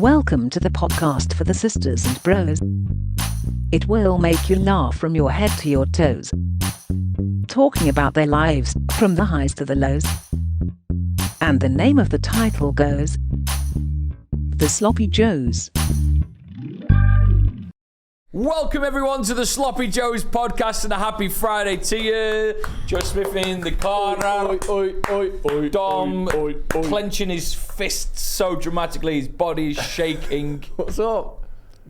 Welcome to the podcast for the sisters and bros. It will make you laugh from your head to your toes. Talking about their lives, from the highs to the lows. And the name of the title goes, The Sloppy Joes. Welcome everyone to the Sloppy Joes podcast and a happy Friday to you. Joe Smith in the corner. Dom clenching his fists so dramatically his body's shaking. What's up?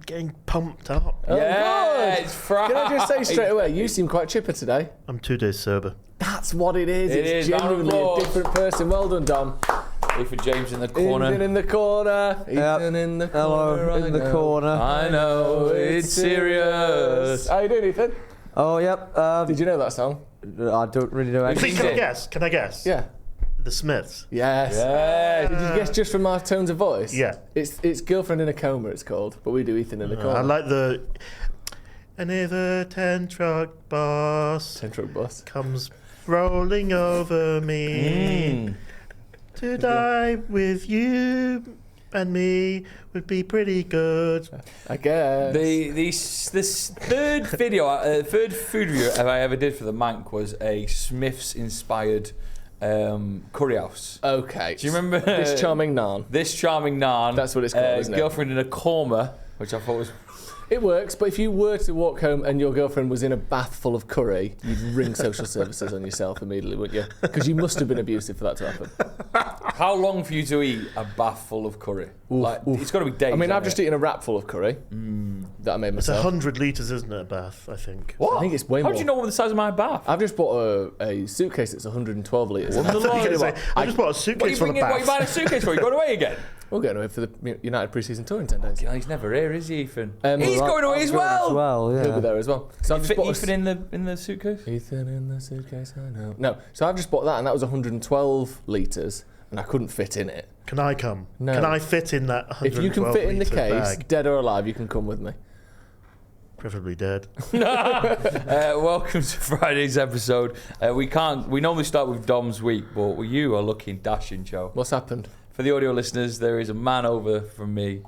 Getting pumped up. Yeah, good. it's Friday. Can I just say straight away, you seem quite chipper today. I'm 2 days sober. That's what it is. It it's is, genuinely a different person. Well done, Dom. Ethan James in the corner. Ethan in the corner. Ethan in the corner. Hello, in the corner. I know, it's serious. How you doing, Ethan? Oh, yep. Did you know that song? I don't really know Please, anything. Can I guess? Yeah. The Smiths. Yes. Yeah. Did you guess just from our tones of voice? Yeah. It's Girlfriend in a Coma, it's called, but we do Ethan in the corner. I like the... And if a 10-truck bus 10-truck bus comes rolling over me, to die with you and me would be pretty good. I guess. This third video, third food review I ever did for the Mank was a Smiths inspired curry house. Okay. Do you remember This Charming Naan? This Charming Naan. That's what it's called, isn't it? Girlfriend in a Coma, which I thought was... It works, but if you were to walk home and your girlfriend was in a bath full of curry, you'd ring social services on yourself immediately, wouldn't you? Because you must have been abusive for that to happen. How long for you to eat a bath full of curry? It's got to be days. I mean, I've just eaten a wrap full of curry that I made It's myself. 100 litres, isn't it, a bath, I think. What? I think it's way How more. do you know what the size of my bath? I've just bought a suitcase that's 112 litres. I just bought a What are suitcase you full of bringing? What are you baths. buying a suitcase for? You going away again? We're going away for the United pre-season tour in 10 days. Yeah, he's never here, is he, Ethan? He's going away as well. He'll be there as well. So I've just Fit bought Ethan in the suitcase? Ethan in the suitcase, I know. No, so I've just bought that, and that was 112 litres, and I couldn't fit in it. Can I come? No. Can I fit in that 112 If you can fit in the case, bag? dead or alive, you can come with me. Preferably dead. Welcome to Friday's episode. We normally start with Dom's week, but you are looking dashing, Joe. What's happened? For the audio listeners, there is a man over from me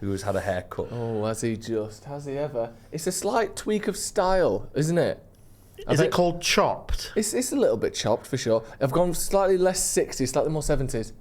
who has had a haircut. Oh, has he just? Has he ever? It's a slight tweak of style, isn't it? Is it called chopped? It's a little bit chopped, for sure. I've gone slightly less 60s, slightly more 70s.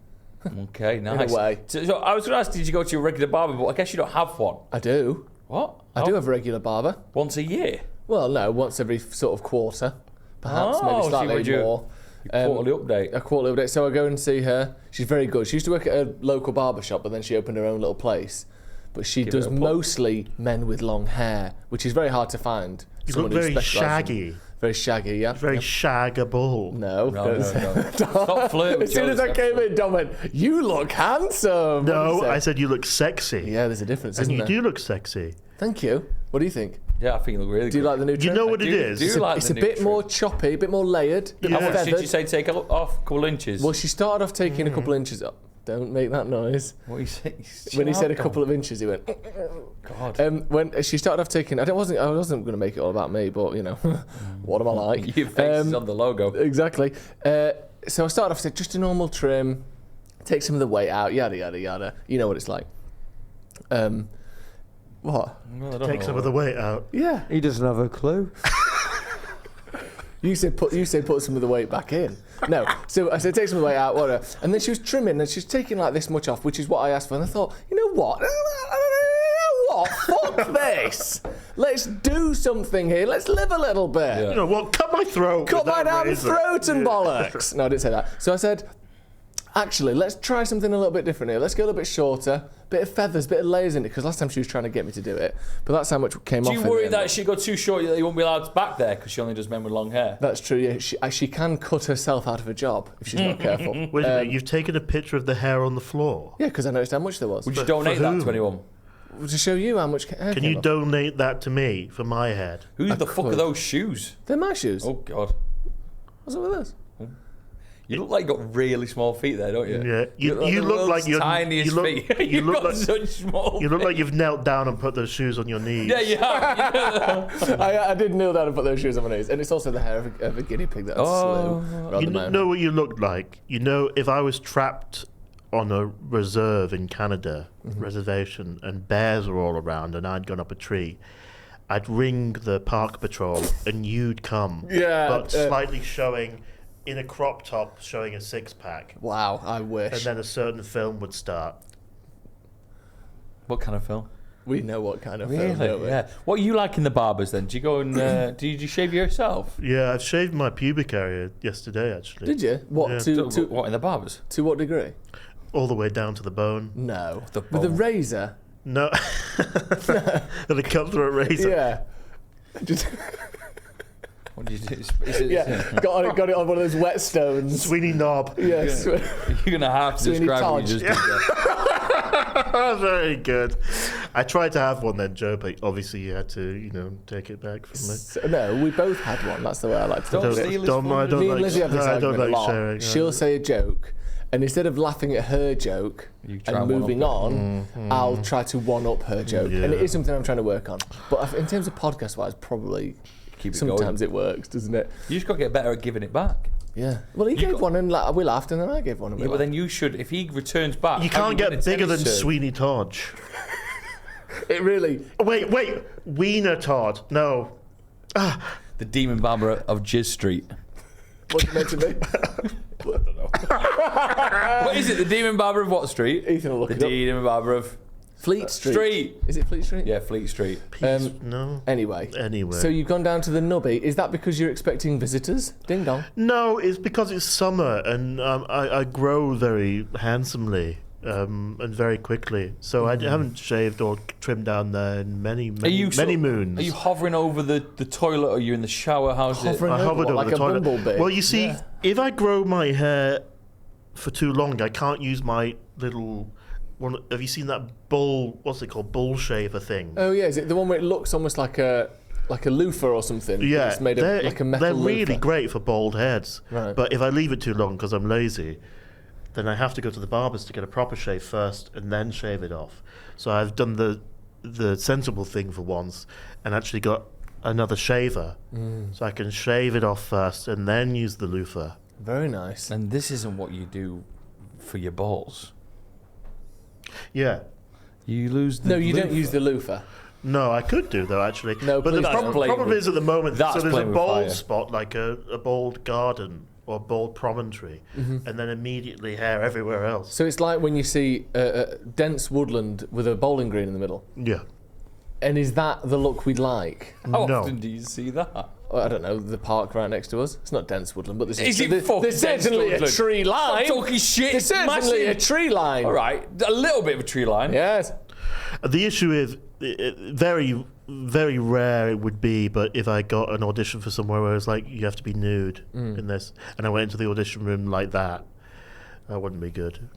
Okay, nice. In a way. So I was going to ask, did you go to your regular barber? But I guess you don't have one. I do. What? I do have a regular barber. Once a year? Well, no, once every sort of quarter. Perhaps, Oh, maybe so slightly would you- more. Quarterly update. A quarterly update. So I go and see her. She's very good. She used to work at a local barber shop, but then she opened her own little place. But she Give does it a pull. mostly men with long hair, which is very hard to find. You Someone look who very specialises in- shaggy. Very shaggy, yeah. Very shaggable. No. No. Stop flirting with As soon Joe as I this came episode. in, Dom went, "You look handsome." What did No, you say? I said you look sexy. Yeah, there's a difference, And isn't you there? do look sexy. Thank you. What do you think? Yeah, I think you look really good. Do you like the new trim? You know what I it do- is? do It's a, like it's the a new bit trim. more choppy, a bit more layered, a bit Yeah. more How much did feathered. you say take off? A couple inches? Well, she started off taking a couple inches up. Don't make that noise. What you say? When he said a couple of inches, he went. God. When she started off taking, I wasn't going to make it all about me, but you know, what am I like? Your face is on the logo. Exactly. So I started off said just a normal trim, take some of the weight out, yada yada yada. You know what it's like. What? Well, I don't Take know. some of the weight out. Yeah. He doesn't have a clue. You said put some of the weight back in. No. So I said take some of the weight out, whatever. And then she was trimming and she was taking like this much off, which is what I asked for. And I thought, you know what? Fuck this. Let's do something here. Let's live a little bit. Yeah. You know what? Cut my throat. Cut with my that damn razor. throat and bollocks. No, I didn't say that. So I said, actually, let's try something a little bit different here. Let's go a little bit shorter, bit of feathers, bit of layers in it, because last time she was trying to get me to do it. But that's how much came Do off. you in the worry end. that she got too short that you won't be allowed back there because she only does men with long hair? That's true, yeah. She can cut herself out of a job if she's not careful. Wait a minute, you've taken a picture of the hair on the floor. Yeah, because I noticed how much there was. Would you For donate that whom? to anyone? To show you how much hair Can came you off. donate that to me for my head? Who the fuck could. are those shoes? They're my shoes. Oh, God. What's up with this? You look like you got really small feet there, don't you? Yeah, you the look like world's you're tiniest you look, feet. You You've look got like such small you look feet. like you've knelt down and put those shoes on your knees. Yeah, you have. I did kneel down and put those shoes on my knees. And it's also the hair of a guinea pig that I slew. You know what you look like. You know, if I was trapped on a reserve in Canada, reservation, and bears were all around, and I'd gone up a tree, I'd ring the park patrol, and you'd come. Yeah, But slightly showing, in a crop top, showing a six-pack. Wow, I wish. And then a certain film would start. What kind of film? We know what kind of film, don't Really? we? Yeah. What are you like in the barbers then? Do you go and do you shave yourself? Yeah, I've shaved my pubic area yesterday, actually. Did you? What, Yeah. What in the barbers? to what degree? All the way down to the bone. No. The With a bone. razor? No. And a cutthroat razor. Yeah. Just, What do you do? Is it, yeah, got it on one of those whetstones. Sweeney Knob. Yes. You're gonna have to Sweeney describe what Todd. you just did there. Very good. I tried to have one then, Joe, but obviously you had to, take it back from me. So, no, we both had one. That's the way I like to Don't do it. steal his I fun. don't Me like, and Lizzie have this I don't argument a like lot. sharing. She'll say a joke, and instead of laughing at her joke You try and and one-up moving it. on, I'll try to one-up her joke. And it Yeah. is something I'm trying to work on. But in terms of podcast-wise, probably Keep it sometimes going. it works, doesn't it? You just got to get better at giving it back. Yeah. Well, he gave one, and we laughed, and then I gave one. And we Yeah, but laughed. then you should, if he returns back. You how can't do win get a bigger than tennis serve? Sweeney Todd. It really... Wait, Wiener Todd. No. The demon barber of Jizz Street. What's it meant to be? I don't know. What is it? The demon barber of what street? Ethan will look The it up. demon barber of Fleet Street. Street. Is it Fleet Street? Yeah, Fleet Street. No. Anyway. Anyway. So you've gone down to the Nubby. Is that because you're expecting visitors? Ding dong. No, it's because it's summer and I grow very handsomely and very quickly. So I haven't shaved or trimmed down there in many moons. Are you hovering over the toilet, or are you in the shower? How's Hovering it? I hovered what, over like the a toilet. bumblebee? Well, you see, if I grow my hair for too long, I can't use my little one. Have you seen that bull? What's it called? Bull shaver thing. Oh yeah, is it the one where it looks almost like a loofah or something? Yeah, It's made of like a metal they're really loofah. great for bald heads. Right. But if I leave it too long because I'm lazy, then I have to go to the barber's to get a proper shave first and then shave it off. So I've done the sensible thing for once and actually got another shaver, so I can shave it off first and then use the loofah. Very nice. And this isn't what you do for your balls. Yeah. You lose the No, you don't loofah. use the loofah. No, I could do though actually. No, but the please don't. problem is at the moment. That's So there's a playing with bald fire. spot, like a bald garden or a bald promontory, and then immediately hair everywhere else. So it's like when you see a dense woodland with a bowling green in the middle. Yeah. And is that the look we'd like? How No. often do you see that? I don't know, the park right next to us. It's not dense woodland, but Is it fucking there's dense certainly a woodland? tree line. Stop talking shit. There's It's certainly a massive. tree line. All right, a little bit of a tree line. Yes. The issue is very, very rare it would be, but if I got an audition for somewhere where it's like you have to be nude in this, and I went into the audition room like that wouldn't be good.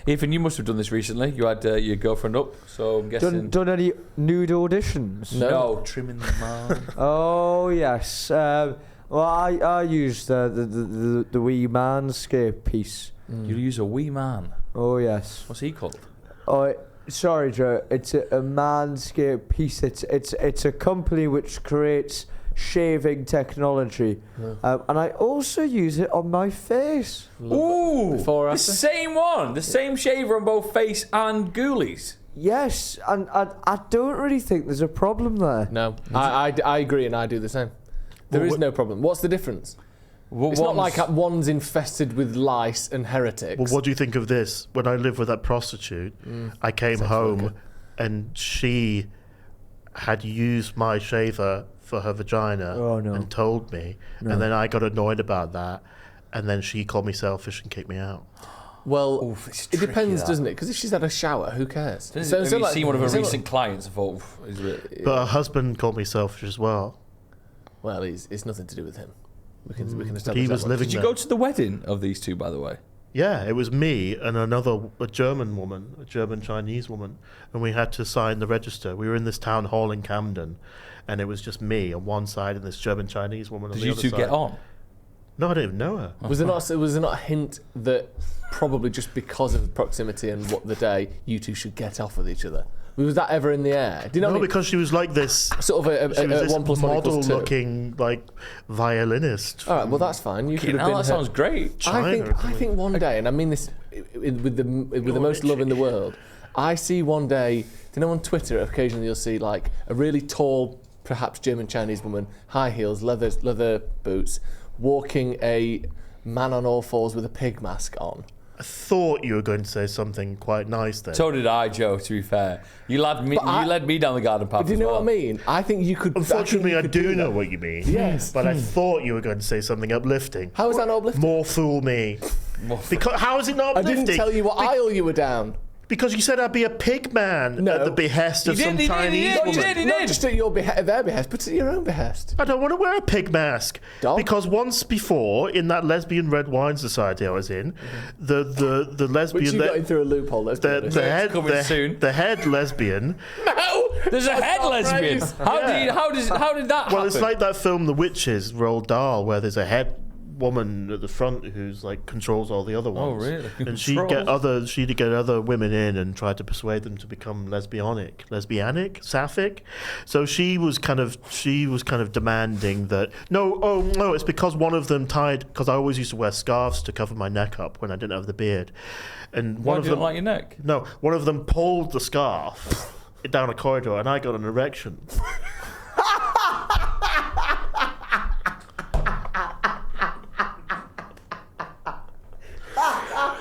Ethan, you must have done this recently. You had your girlfriend up, so I'm guessing. Done any nude auditions? No, trimming the man. Oh yes. Well, I used the wee manscape piece. You use a wee man. Oh yes. What's he called? Oh, sorry, Joe. It's a manscape piece. It's a company which creates shaving technology, and I also use it on my face. Ooh, Before or the after? same one, the same shaver on both face and ghoulies. Yes, and I don't really think there's a problem there. No, I agree, and I do the same. There is no problem. What's the difference? It's not like one's infested with lice and heretics. Well, what do you think of this? When I lived with that prostitute, I came home and she had used my shaver for her vagina and told me. And then I got annoyed about that. And then she called me selfish and kicked me out. Well, it's it tricky, depends, that. doesn't it? Because if she's had a shower, who cares? Have you like- seen one of her so recent clients? I thought, is it? But her husband called me selfish as well. Well, it's nothing to do with him. We can establish He that was one. living Did you there. go to the wedding of these two, by the way? Yeah, it was me and a German woman, a German Chinese woman, and we had to sign the register. We were in this town hall in Camden, and it was just me on one side and this German Chinese woman on Did the you other two side. get on? No, I didn't even know her. Was there not a hint that probably just because of the proximity and what the day, you two should get off with each other? Was that ever in the air? Do you know No, what I mean? because she was like this. Sort of She was a this 1 + 1 = 2. model-looking like violinist. All right, well that's fine. You could have Now been. that sounds great. I China or think one day, and I mean this with the most love in the world. I see one day, on Twitter, occasionally you'll see like a really tall, perhaps German Chinese woman, high heels, leather boots, walking a man on all fours with a pig mask on. I thought you were going to say something quite nice there. So did I, Joe, to be fair. You led me down the garden path. Do you know what I mean? I think you could... Unfortunately, I do know what you mean. Yes. But I thought you were going to say something uplifting. How is that not uplifting? More fool me. Because how is it not I uplifting? didn't tell you what aisle you were down. Because you said I'd be a pig man at the behest of some Chinese woman. Not just at their behest, but at your own behest. I don't want to wear a pig mask. Dog? Because once before, in that lesbian red wine society I was in, the lesbian... Which you got in through a loophole, let's be honest. The head lesbian... No! There's a head lesbian. How did that happen? Well, it's like that film The Witches, Roald Dahl, where there's a head woman at the front who's like controls all the other ones. Oh, really? And she'd get other women in and try to persuade them to become lesbianic, sapphic. So she was kind of demanding that no, it's because one of them because I always used to wear scarves to cover my neck up when I didn't have the beard, and Why do you not like your neck? No, one of them pulled the scarf down a corridor and I got an erection.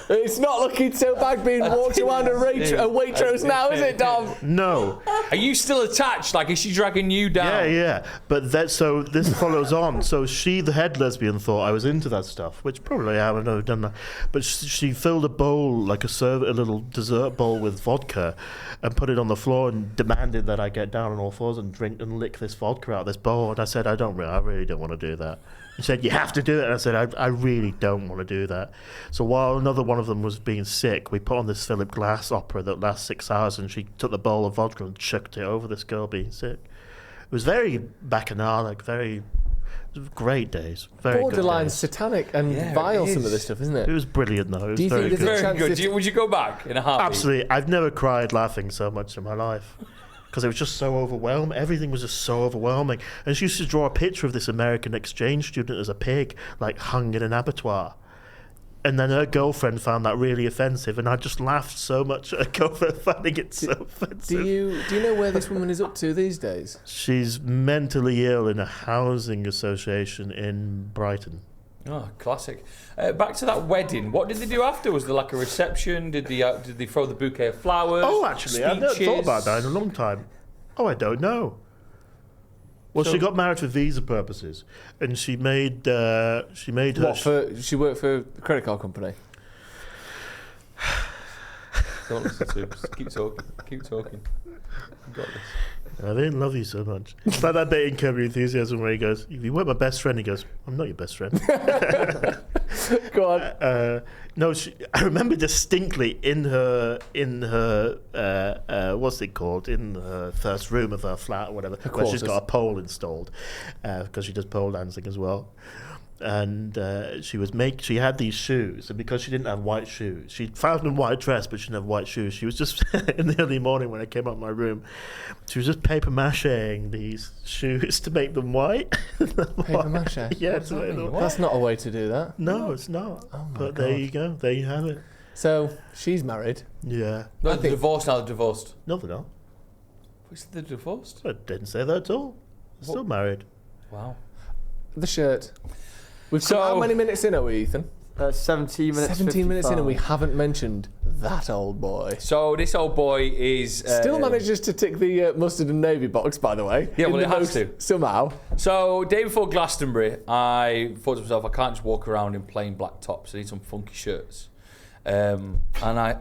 It's not looking so bad being walked around a Waitrose now, is it, Dom? No. Are you still attached? Like, is she dragging you down? Yeah. But so this follows on. So she, the head lesbian, thought I was into that stuff, which probably I haven't never done that. But she filled a bowl, like a little dessert bowl with vodka, and put it on the floor and demanded that I get down on all fours and drink and lick this vodka out of this bowl. And I said, I really don't want to do that. He said, you have to do it. And I said, I really don't want to do that. So while another one of them was being sick, we put on this Philip Glass opera that lasts 6 hours, and she took the bowl of vodka and chucked it over this girl being sick. It was very bacchanalic, very great days. Very borderline good days. satanic and vile, some of this stuff, isn't it? It was brilliant, though. It was Do you very think there's good. a chance Would you go back in a heartbeat? Absolutely. I've never cried laughing so much in my life. Because it was just so overwhelming. Everything was just so overwhelming. And she used to draw a picture of this American exchange student as a pig, like hung in an abattoir. And then her girlfriend found that really offensive, and I just laughed so much at her girlfriend finding it so offensive. Do you know where this woman is up to these days? She's mentally ill in a housing association in Brighton. Oh, classic. Back to that wedding. What did they do after? Was there like a reception? Did they throw the bouquet of flowers? Oh, actually, I've never thought about that in a long time. Oh, I don't know. Well, she got married for visa purposes, and she made her. She worked for a credit card company. Don't listen to him. Just keep talking. You've got this. I didn't love you so much. It's like that bit in Curb Your Enthusiasm where he goes, if you weren't my best friend, he goes, I'm not your best friend. Go on. No, I remember distinctly in her what's it called? In her first room of her flat or whatever, where she's got a pole installed, because she does pole dancing as well. And she had these shoes, and because she didn't have white shoes, she found a white dress, but she didn't have white shoes. She was just in the early morning when I came out of my room, she was just paper macheing these shoes to make them white. Paper mache? Yeah, that's not a way to do that. No, it's not. Oh my but God. there you go. There you have it. So she's married. Yeah. No, they're divorced now. They're divorced. No, they're not. What's they're divorced? I didn't say that at all. They're still married. Wow. The shirt. How many minutes in are we, Ethan? 17 minutes. 17 minutes in, 55. and we haven't mentioned that old boy. So this old boy is Still manages to tick the mustard and navy box, by the way. Yeah, well, it has to. Somehow. So day before Glastonbury, I thought to myself, I can't just walk around in plain black tops. I need some funky shirts. And I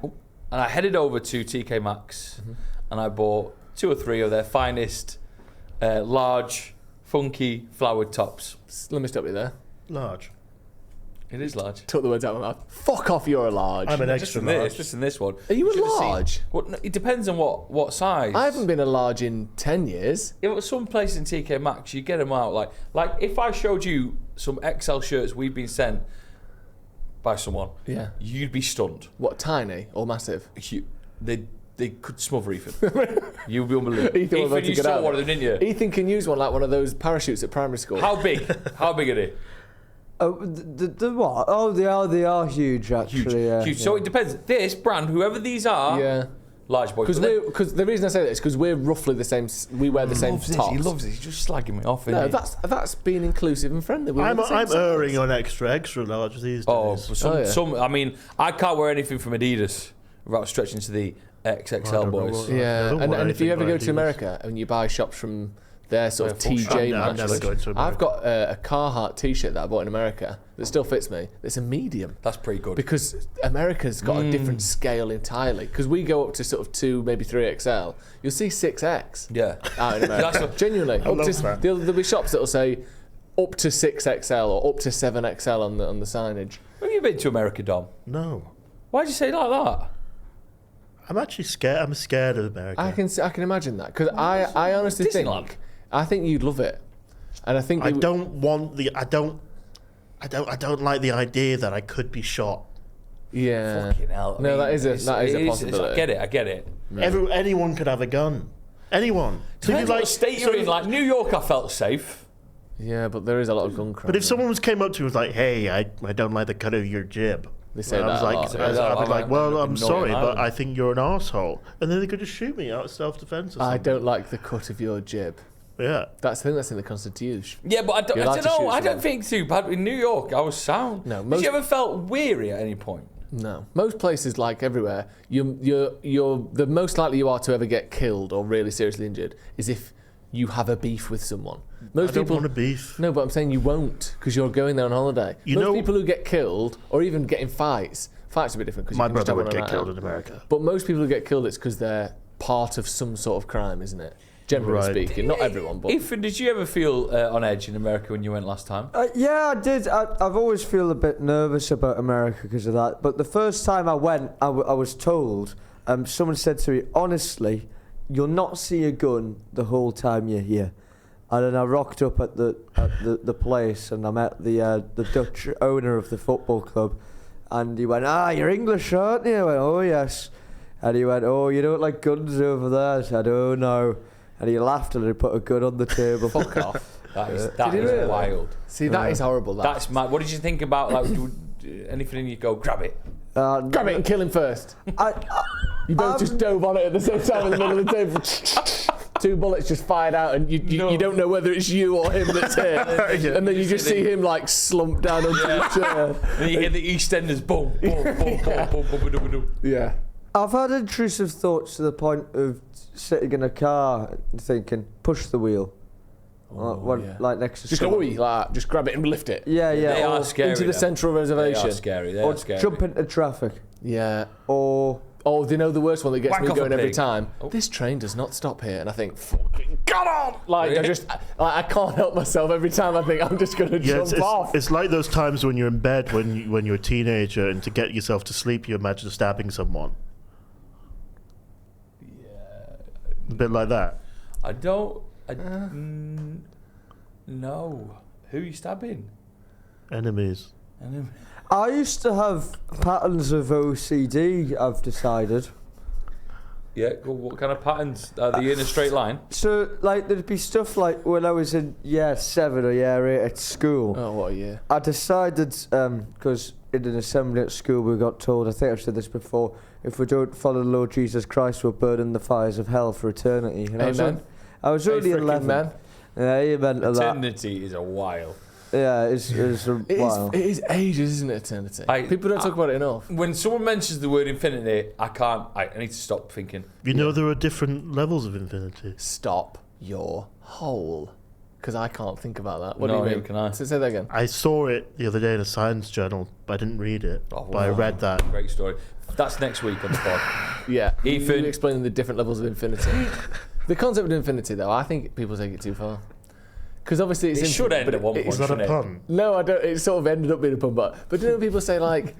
headed over to TK Maxx, and I bought 2 or 3 of their finest, large, funky flowered tops. Let me stop you there. Large. It is large. Took the words out of my mouth. Fuck off, you're a large. I'm an Just extra in this, large. just in this one. Are you a should have seen- large? Well, no, it depends on what size. I haven't been a large in 10 years. Yeah, but some place in TK Maxx, you get them out like if I showed you some XL shirts we've been sent by someone, Yeah. you'd be stunned. What, tiny or massive? They could smother Ethan. You'd be unbelievable. Ethan was about to you get saw out. one of them, didn't you? Ethan can use one like one of those parachutes at primary school. How big? How big are they? Oh, the what? Oh, they are huge, actually. Huge. So it depends. This brand, whoever these are, large boys. Because the reason I say that is because we're roughly the same. We wear the same tops. He loves it. He's just slagging me off. No, that's being inclusive and friendly. I'm erring on extra large these days. Some. I mean, I can't wear anything from Adidas without stretching to the XXL boys. Yeah, and if you ever go to America and you buy shops from their sort of TJ I'm never going to America. I've got a Carhartt T-shirt that I bought in America that still fits me. It's a medium. That's pretty good. Because America's got a different scale entirely. Because we go up to sort of 2, maybe 3XL. You'll see 6X. Yeah. Out in America. Genuinely. There'll be shops that'll say up to 6XL or up to 7XL on the signage. Have you been to America, Dom? No. Why'd you say it like that? I'm actually scared. I'm scared of America. I can imagine that. Because I honestly think you'd love it. And I think I don't like the idea that I could be shot. Yeah. Fucking hell. No, that is a possibility. I get it. Anyone could have a gun. Anyone. Depends what state you're in. Like New York, I felt safe. Yeah, but there is a lot of gun crime. But if someone came up to me and was like, "Hey, I don't like the cut of your jib," they say I was that like, I'd be like, "Well, I'm sorry, but Island. I think you're an arsehole," and then they could just shoot me out of self-defense. Or something. I don't like the cut of your jib. Yeah, that's the thing that's in the Constitution. Yeah, but I don't know. I don't think too bad. In New York, I was sound. No, Did you ever felt weary at any point? No, most places, like everywhere, you're the most likely you are to ever get killed or really seriously injured is if you have a beef with someone. Most I don't people want a beef. No, but I'm saying you won't because you're going there on holiday. Most people who get killed or even get in fights are a bit different. My brother would get killed in America. But most people who get killed, it's because they're part of some sort of crime, isn't it? Generally speaking, not everyone. But Ethan, did you ever feel on edge in America when you went last time? Yeah, I did. I've always feel a bit nervous about America because of that. But the first time I went, I was told, someone said to me, honestly, you'll not see a gun the whole time you're here. And then I rocked up at the place and I met the Dutch owner of the football club. And he went, you're English, aren't you? I went, oh, yes. And he went, oh, you don't like guns over there? I said, oh, no. And he laughed and he put a gun on the table. Fuck off. That is wild. See, that is horrible. That's mad. What did you think about, like, anything in you go, grab it? Grab it and kill him first. You both just dove on it at the same time in the middle of the table. 2 bullets just fired out and you don't know whether it's you or him that's hit. And then you just see him like slump down onto the chair. And you hear the EastEnders boom, boom, boom, boom, boom, boom, boom, boom. Yeah. I've had intrusive thoughts to the point of sitting in a car and thinking, push the wheel. Like next to just someone. go, like, just grab it and lift it. Yeah. They are scary. Into the central reservation. They are scary. Or jump into traffic. Yeah. Or they know the worst one that gets me going every time. Oh. This train does not stop here, and I think, fucking come on! Like I can't help myself every time. I think I'm just going to jump off. It's like those times when you're in bed when you're a teenager, and to get yourself to sleep, you imagine stabbing someone. A bit like that. No. Who are you stabbing? Enemies. I used to have patterns of OCD, I've decided. Yeah, what kind of patterns? Are they in a straight line? So, like, there'd be stuff like when I was in year 7 or year 8 at school. Oh, what a year. I decided, because in an assembly at school we got told, I think I've said this before, if we don't follow the Lord Jesus Christ, we'll burn in the fires of hell for eternity. And I was only 11. Man. Yeah, amen to that. Eternity is a while. Yeah, it's a while. It is ages, isn't it, eternity? People don't talk about it enough. When someone mentions the word infinity, I need to stop thinking. You know there are different levels of infinity. Stop your hole. Because I can't think about that. What No, do you mean? neither can I. Say that again. I saw it the other day in a science journal, but I didn't read it. Oh, but I read that. Great story. That's next week on the pod. Yeah. Ethan. You explaining the different levels of infinity. The concept of infinity, though, I think people take it too far. Because obviously it's... It should end at one point, Is that a shouldn't it? pun? No, I don't. It sort of ended up being a pun, but do you know people say, like,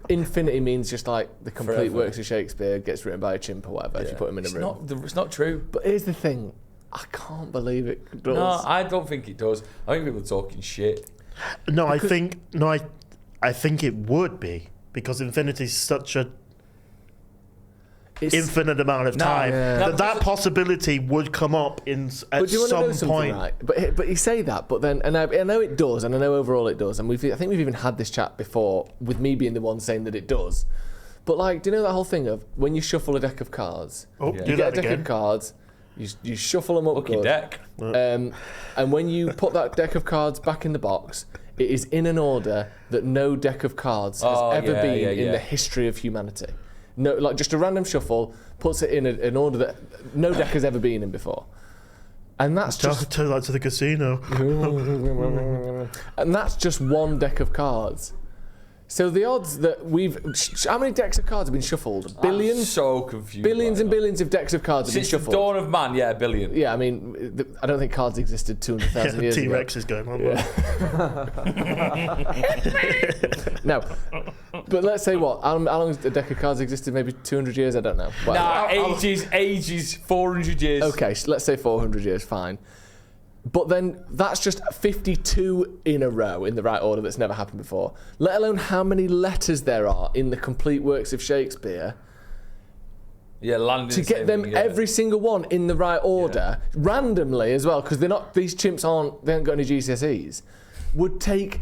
infinity means just, like, the complete Forever. works of Shakespeare gets written by a chimp or whatever if you put him in a room. It's not true. But here's the thing. I can't believe it does. No, I don't think it does. I think people are talking shit. No, I think it would be, because infinity is such a... infinite amount of time. That possibility would come up at some point. Right? But you say that, but then, and I know it does, and I know overall it does, and I think we've even had this chat before with me being the one saying that it does. But like, do you know that whole thing of when you shuffle a deck of cards? Oh, you get a deck of cards. You shuffle them up. Lucky deck. And when you put that deck of cards back in the box, it is in an order that no deck of cards has ever been in the history of humanity. No, like just a random shuffle puts it in an order that no deck has ever been in before. And that's just turn that to the casino. And that's just one deck of cards. So the odds that how many decks of cards have been shuffled? Billions? I'm so confused. Billions and billions of decks of cards have been Since the shuffled. dawn of man, a billion. Yeah, I mean, I don't think cards existed 200,000 years ago. T-Rex is going on. No. But let's say what? How long has a deck of cards existed? Maybe 200 years? I don't know. Ages, 400 years. Okay, so let's say 400 years, fine. But then that's just 52 in a row in the right order that's never happened before. Let alone how many letters there are in the complete works of Shakespeare. Yeah, to get them every single one in the right order, randomly as well, because these chimps they haven't got any GCSEs, would take.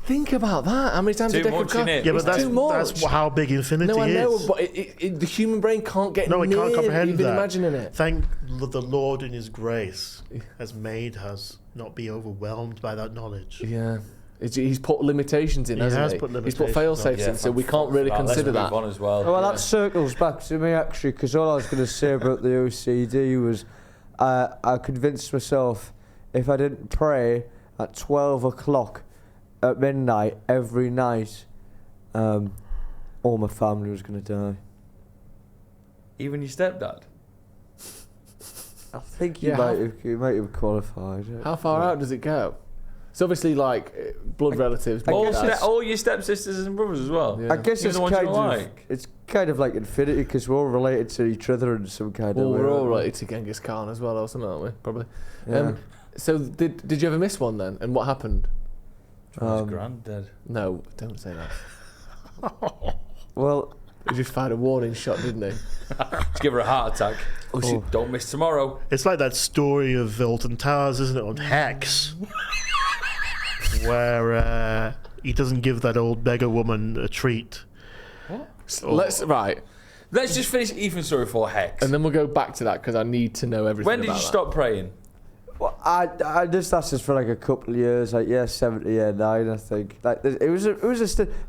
Think about that. How many times a deck of cards? Yeah, but that's how big infinity is. No, I know, but the human brain can't get it can't comprehend even that. Imagining it. Thank the Lord in His grace has made us not be overwhelmed by that knowledge. Yeah. He's put limitations in, hasn't he? He's put fail-safes in, so we can't really consider that. On as well. Well, that circles back to me, actually, because all I was going to say about the OCD was I convinced myself if I didn't pray at 12 o'clock at midnight every night, all my family was going to die. Even your stepdad? I think you might have qualified. How far out does it go? It's obviously like blood relatives. All your stepsisters and brothers as well. Yeah. I guess it's kind of like infinity because we're all related to each other in some kind of way. We're all related to Genghis Khan as well, or something, aren't we? Probably. Yeah. So did you ever miss one then? And what happened? His granddad. No, don't say that. Well, he just fired a warning shot, didn't he? Just give her a heart attack. Don't miss tomorrow. It's like that story of Alton Towers, isn't it, on Hex, where he doesn't give that old beggar woman a treat. What? Let's just finish Ethan's story for Hex, and then we'll go back to that because I need to know everything. When did you stop praying? Well, I just lasted for like a couple of years, like 7 to 9, I think. Like it was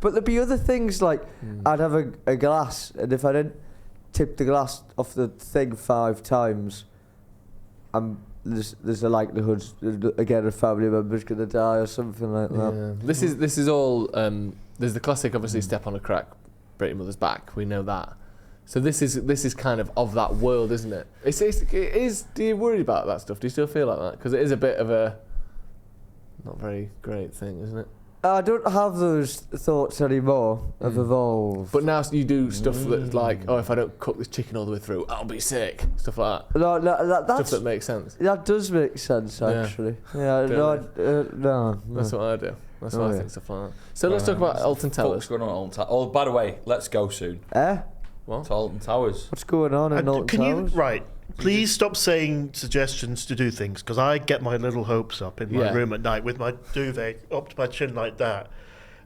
but there'd be other things like I'd have a glass, and if I didn't tip the glass off the thing 5 times, there's a likelihood again a family member's gonna die or something like that. This is all. There's the classic, obviously, step on a crack, break your mother's back. We know that. So this is kind of that world, isn't it? It is. Do you worry about that stuff? Do you still feel like that? Because it is a bit of a not very great thing, isn't it? I don't have those thoughts anymore. I've evolved. But now you do stuff that's like, oh, if I don't cook this chicken all the way through, I'll be sick. Stuff like that. No, that's stuff that makes sense. That does make sense, actually. Yeah, no. That's what I do. That's why I think stuff like that. So let's talk about Alton Towers. What's going on at Alton Towers? Oh, by the way, let's go soon. What? To Alton Towers. What's going on in Alton Towers? Please stop saying suggestions to do things, because I get my little hopes up in my room at night with my duvet up to my chin like that,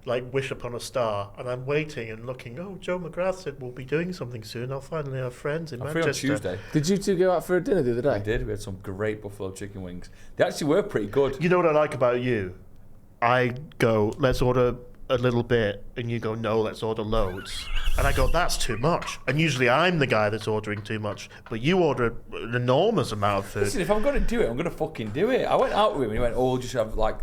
like wish upon a star, and I'm waiting and looking. Oh, Joe McGrath said we'll be doing something soon. I'll finally have friends in Manchester. On Tuesday. Did you two go out for a dinner the other day? We did. We had some great buffalo chicken wings. They actually were pretty good. You know what I like about you? I go, let's order a little bit, and you go, no, let's order loads. And I go, that's too much. And usually I'm the guy that's ordering too much, but you order an enormous amount of food. Listen, if I'm going to do it, I'm going to fucking do it. I went out with him and he went, oh, just have like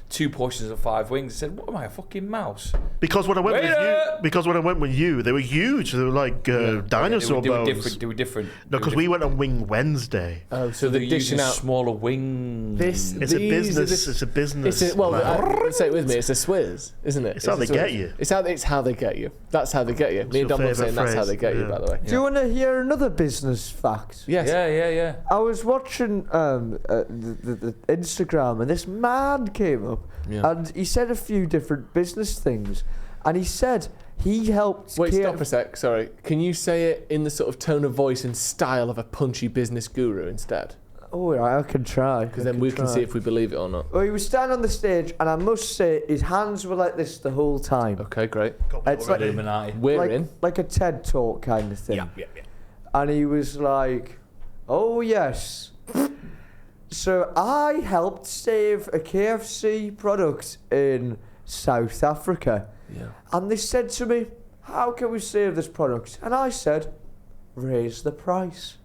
2 portions of 5 wings. I said, what am I, a fucking mouse? Because when I went with you, they were huge. They were like dinosaur bones. They were different. No, because we went on Wing Wednesday. Oh, so they're dishing out smaller wings. It's a business. Well, say it with me. It's a swizz, isn't it? It's how they get you. It's how they get you. That's how they get you. Me and Dom were saying that's how they get you, by the way. Do you want to hear another business fact? Yes. Yeah. I was watching the Instagram, and this man came up, and he said a few different business things, and he said he helped. Wait, stop a sec. Sorry. Can you say it in the sort of tone of voice and style of a punchy business guru instead? Oh, right, I can try. Because then we can see if we believe it or not. Well, he was standing on the stage, and I must say, his hands were like this the whole time. Okay, great. It's like, Illuminati. We're in. like a TED talk kind of thing. Yeah. And he was like, "Oh yes." So I helped save a KFC product in South Africa. Yeah. And they said to me, "How can we save this product?" And I said, "Raise the price."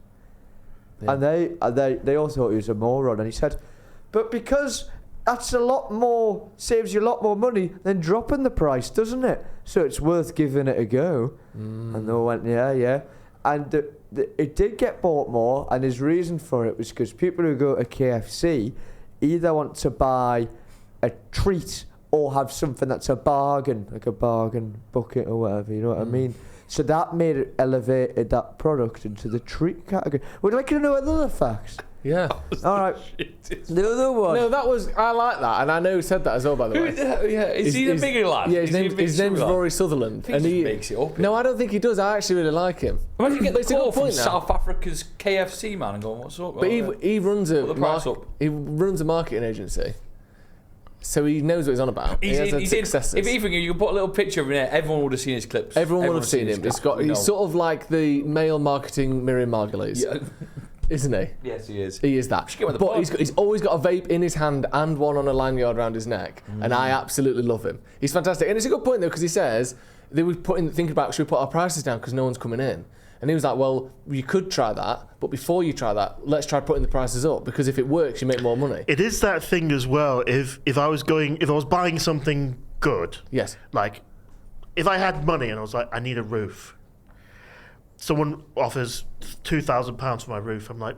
Yeah. And they all thought he was a moron. And he said, "But because that's a lot more, saves you a lot more money than dropping the price, doesn't it? So it's worth giving it a go." And they all went, yeah. And it did get bought more, and his reason for it was because people who go to KFC either want to buy a treat or have something that's a bargain, like a bargain bucket or whatever, you know what I mean? So that made it elevated that product into the treat category. Would you like to know other facts? Yeah. All right. The other one. No, I like that, and I know who said that as well, by the way. Yeah, is he a bigger lad? Yeah, his name's Rory Sutherland. And he makes it up. No, I don't think he does. I actually really like him. Imagine getting It's a a call good from point now. South Africa's KFC man and going, "What's up?" But he runs Put the price up. he runs a marketing agency, so he knows what he's on about. He has had successes. If even you could put a little picture of him there, everyone would have seen his clips. Everyone would have seen him. his He's sort of like the male marketing Miriam Margolyes, isn't he? Yes, he is. He is that. Should get him on the But pod. he's always got a vape in his hand and one on a lanyard around his neck, and I absolutely love him. He's fantastic, and it's a good point though, because he says they were thinking about, should we put our prices down because no one's coming in. And he was like, well, you could try that, but before you try that, let's try putting the prices up, because if it works, you make more money. It is that thing as well. If I was buying something good, Yes. like if I had money and I was like, I need a roof, someone offers £2,000 for my roof, I'm like,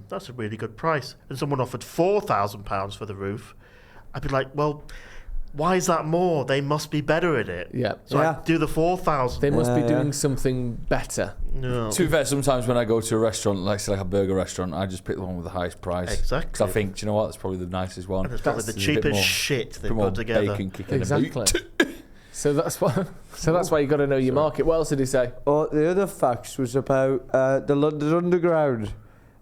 that's a really good price. And someone offered £4,000 for the roof, I'd be like, well, why is that more? They must be better at it. Yeah. So I do the 4,000. They must be doing something better. No. To be fair, sometimes when I go to a restaurant, like a burger restaurant, I just pick the one with the highest price. Exactly. Because I think, do you know what? That's probably the nicest one. And it's probably the There's a bit cheapest more- shit they've bit more put together. bacon kicking Exactly. So that's why you got to know your market. What else did he say? Oh, the other facts was about the London Underground.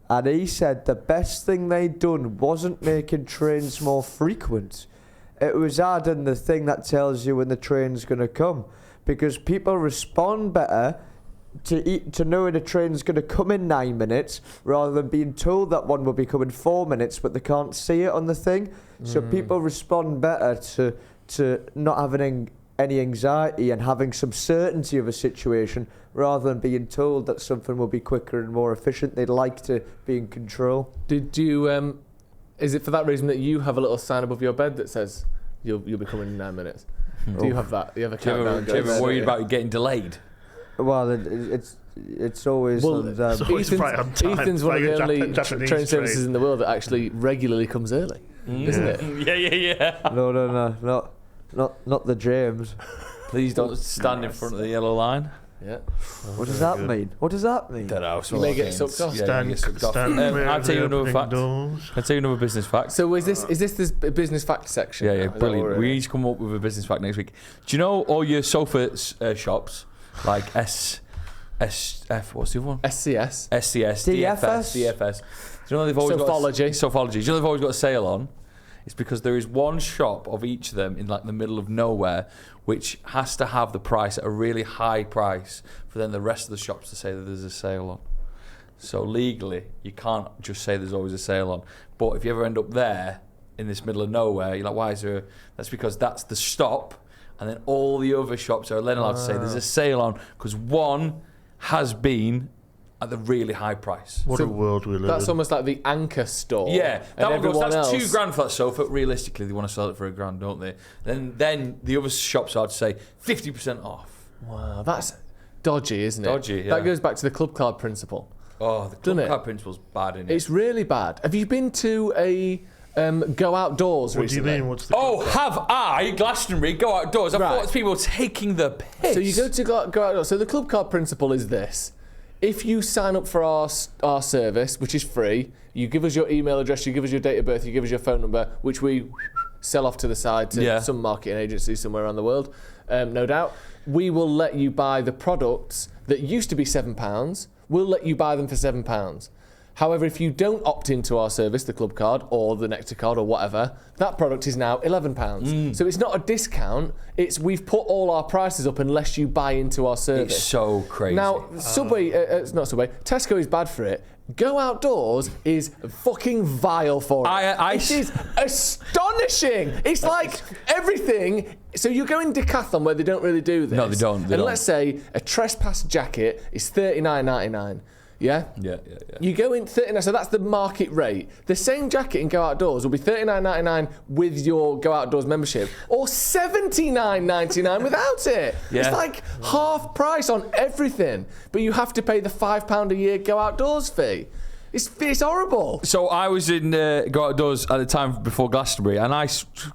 And he said the best thing they'd done wasn't making trains more frequent. It was adding the thing that tells you when the train's going to come. Because people respond better to knowing a train's going to come in 9 minutes rather than being told that one will be coming 4 minutes but they can't see it on the thing. So people respond better to not having any anxiety and having some certainty of a situation rather than being told that something will be quicker and more efficient. They'd like to be in control. Did you? Is it for that reason that you have a little sign above your bed that says you'll be coming in 9 minutes? Do you have that? Do you have a Do you countdown? ever worried about you getting delayed? Well, it's always... Well, always right on time. Ethan's one of Like the a only Japanese train services train. in the world that actually regularly comes early, isn't it? Yeah. No, not the James. Please don't stand in front of the yellow line. Yeah. What does that mean? What does that mean? Don't know. You may get sucked off. Yeah, you get sucked off. I'll tell you another fact. I'll tell you another business fact. So is this business fact section? Yeah, now? Is that brilliant. what We need to come up with a business fact next week. Do you know all your sofa shops, like SF, what's the other one? SCS. SCS, DFS? DFS. Do you know they've always Sophology. Do you know they've always got a sale on? It's because there is one shop of each of them in like the middle of nowhere which has to have the price at a really high price for then the rest of the shops to say that there's a sale on. So legally, you can't just say there's always a sale on. But if you ever end up there in this middle of nowhere, you're like, why is there? That's because that's the stop, and then all the other shops are then allowed to say there's a sale on because one has been at the really high price. What a world we live That's in. almost like the anchor store. Yeah, and that one goes, everyone that's else. £2,000 for that sofa. Realistically, they want to sell it for £1,000, don't they? Then the other shops are to say 50% off. Wow, that's dodgy, isn't it? Dodgy, yeah. That goes back to the club card principle. Oh, the Doesn't club it? card principle's bad, isn't it? It's really bad. Have you been to a go outdoors What recently? do you mean? What's the Oh, have I, Glastonbury, go outdoors? I Right. thought people were taking the piss. So you go to go outdoors. So the club card principle is this. If you sign up for our service, which is free, you give us your email address, you give us your date of birth, you give us your phone number, which we sell off to the side to some marketing agency somewhere around the world, no doubt. We will let you buy the products that used to be £7. We'll let you buy them for £7. However, if you don't opt into our service, the club card or the Nectar card or whatever, that product is now £11. So it's not a discount. It's we've put all our prices up unless you buy into our service. It's so crazy. Now, Subway, it's not Subway, Tesco is bad for it. Go Outdoors is fucking vile for it. It is astonishing. It's like everything. So you go in Decathlon where they don't really do this. No, they don't. Let's say a trespass jacket is $39.99. Yeah? Yeah. You go in 39, so that's the market rate. The same jacket in Go Outdoors will be $39.99 with your Go Outdoors membership, or $79.99 without it. Yeah. It's like half price on everything, but you have to pay the £5 a year Go Outdoors fee. It's horrible. So I was in Go Outdoors at the time before Glastonbury, and I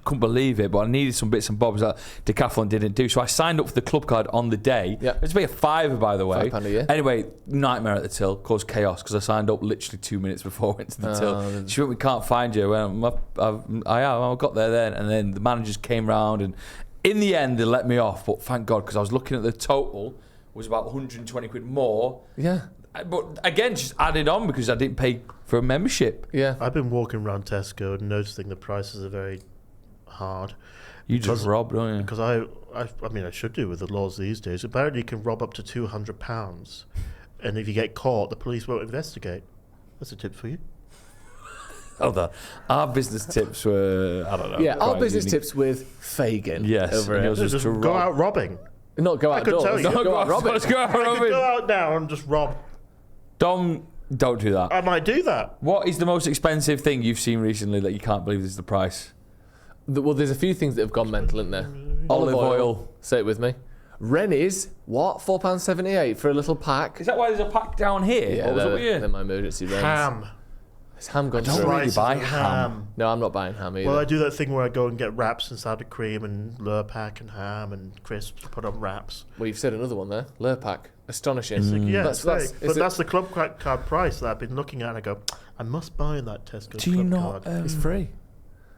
couldn't believe it, but I needed some bits and bobs that Decathlon didn't do. So I signed up for the club card on the day. Yep. It was about £5, by the way. £5 a year. Anyway, nightmare at the till, caused chaos because I signed up literally 2 minutes before I went to the till. She went, we can't find you. I got there then, and then the managers came round, and in the end they let me off. But thank God, because I was looking at the total, was about 120 quid more. Yeah. But again, just added on because I didn't pay for a membership. Yeah. I've been walking around Tesco and noticing the prices are very hard. You just rob, don't you? Because I mean, I should do with the laws these days. Apparently, you can rob up to £200, and if you get caught, the police won't investigate. That's a tip for you. Our business tips were, I don't know. Yeah, our business tips with Fagin. Yes. Over and it. yours was Just to go rob. out robbing. Not Go I could Outdoors. tell you. Not go out robbing. Let's go out I could robbing. go out now and just rob. Don't do that. I might do that. What is the most expensive thing you've seen recently that you can't believe is the price? Well, there's a few things that have gone mental, isn't there? Olive oil. Say it with me. Rennie's, what? £4.78 for a little pack? Is that why there's a pack down here? Yeah, What was up with they're you? my emergency Rennies. Ham. Is ham gone don't through? really Prices buy of ham. No, I'm not buying ham either. Well, I do that thing where I go and get wraps and sour cream and Lurpak and ham and crisps to put on wraps. Well, you've said another one there. Lurpak. Astonishing. Yeah, That's that's the club card price that I've been looking at. And I go, I must buy that Tesco Do you club not? card. it's free.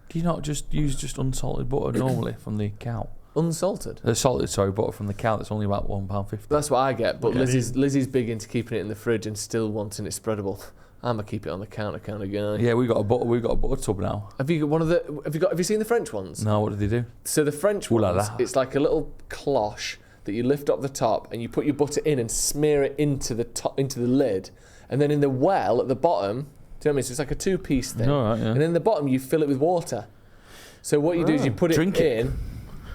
Do you not just use unsalted butter normally from the cow? Unsalted. Salted, butter from the cow. That's only about £1.50. That's what I get. But Yeah. Lizzie's big into keeping it in the fridge and still wanting it spreadable. I'm a keep it on the counter kind of guy. Yeah, we got a butter tub now. Have you got one of the? Have you seen the French ones? No, what do they do? So the French Ooh la ones, la. it's like a little cloche that you lift up the top and you put your butter in and smear it into the lid, and then in the well at the bottom. Do you know what I mean? So it's like a two-piece thing, All right, yeah. and in the bottom you fill it with water. So what you do is you put it Drink it. in.